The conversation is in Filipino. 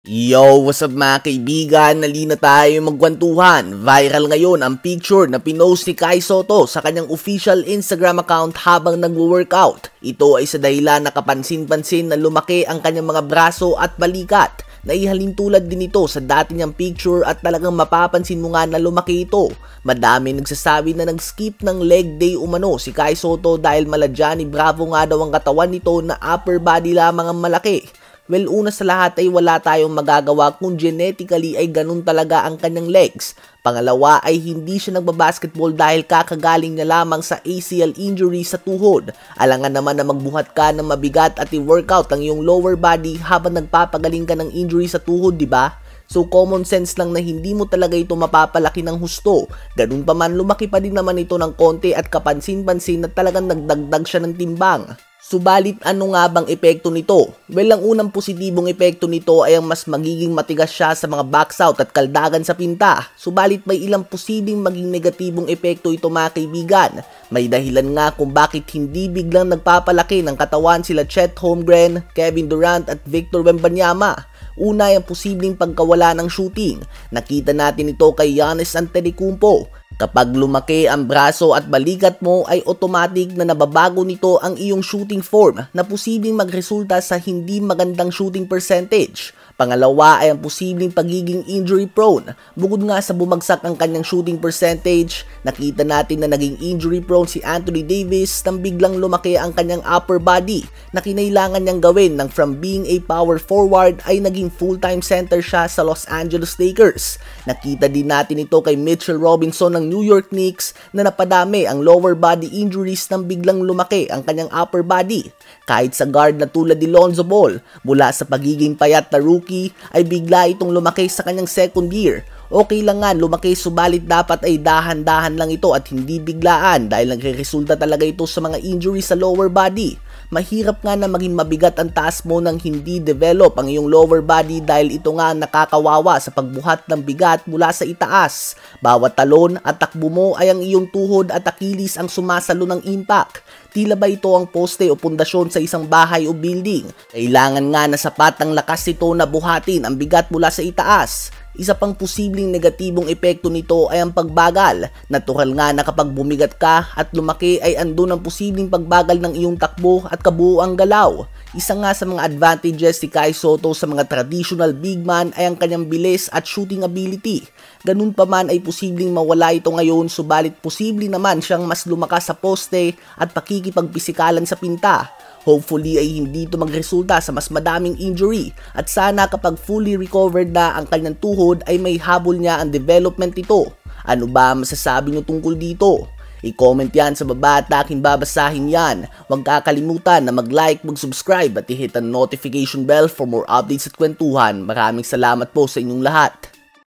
Yo, what's up mga kaibigan? Nalina tayo magkwentuhan. Viral ngayon ang picture na pinost ni Kai Sotto sa kanyang official Instagram account habang nagwo-workout. Ito ay sa dahilan na kapansin-pansin na lumaki ang kanyang mga braso at balikat. Naihalin tulad din ito sa dati niyang picture at talagang mapapansin mo nga na lumaki ito. Madami nagsasabi na nag-skip ng leg day umano si Kai Sotto dahil maladya ni Bravo nga daw ang katawan nito na upper body lamang ang malaki. Well, una sa lahat ay wala tayong magagawa kung genetically ay ganun talaga ang kanyang legs. Pangalawa ay hindi siya nagbabasketball dahil kakagaling niya lamang sa ACL injury sa tuhod. Alangan naman na magbuhat ka ng mabigat at i-workout ang iyong lower body habang nagpapagaling ka ng injury sa tuhod, di ba? So common sense lang na hindi mo talaga ito mapapalaki ng husto. Ganun pa man, lumaki pa din naman ito ng konti at kapansin-pansin na talagang nagdagdag siya ng timbang. Subalit ano nga bang epekto nito? Well, ang unang positibong epekto nito ay ang mas magiging matigas siya sa mga box out at kaldagan sa pinta. Subalit may ilang posibleng maging negatibong epekto ito mga kaibigan. May dahilan nga kung bakit hindi biglang nagpapalaki ng katawan sila Chet Holmgren, Kevin Durant at Victor Wembanyama. Una ay ang posibleng pagkawala ng shooting. Nakita natin ito kay Giannis Antetokounmpo. Kapag lumaki ang braso at balikat mo ay automatic na nababago nito ang iyong shooting form na posibleng magresulta sa hindi magandang shooting percentage. Pangalawa ay ang posibleng pagiging injury prone. Bukod nga sa bumagsak ang kanyang shooting percentage, nakita natin na naging injury prone si Anthony Davis nang biglang lumaki ang kanyang upper body na kinailangan niyang gawin nang from being a power forward ay naging full-time center siya sa Los Angeles Lakers. Nakita din natin ito kay Mitchell Robinson ng New York Knicks na napadami ang lower body injuries nang biglang lumaki ang kanyang upper body. Kahit sa guard na tulad ni Lonzo Ball, mula sa pagiging payat na rookie ay bigla itong lumaki sa kanyang second year. Okay lang nga lumaki subalit dapat ay dahan-dahan lang ito at hindi biglaan dahil nagre-resulta talaga ito sa mga injury sa lower body. Mahirap nga na maging mabigat ang taas mo nang hindi develop ang iyong lower body dahil ito nga nakakawawa sa pagbuhat ng bigat mula sa itaas. Bawat talon at takbo mo ay ang iyong tuhod at Achilles ang sumasalo ng impact. Tila ba ito ang poste o pundasyon sa isang bahay o building? Kailangan nga na sapat ang lakas nito na buhatin ang bigat mula sa itaas. Isa pang posibleng negatibong epekto nito ay ang pagbagal. Natural nga na kapag bumigat ka at lumaki ay andun ang posibleng pagbagal ng iyong takbo at kabuuang galaw. Isa nga sa mga advantages ni Kai Sotto sa mga traditional big man ay ang kanyang bilis at shooting ability. Ganun pa man ay posibleng mawala ito ngayon subalit posible naman siyang mas lumakas sa poste at pakikipagpisikalan sa pinta. Hopefully ay hindi ito magresulta sa mas madaming injury at sana kapag fully recovered na ang kanyang tuhod ay may habol niya ang development nito. Ano ba masasabi niyo tungkol dito? I-comment yan sa baba at aking babasahin yan. Huwag kakalimutan na mag-like, mag-subscribe at i-hit ang notification bell for more updates at kwentuhan. Maraming salamat po sa inyong lahat.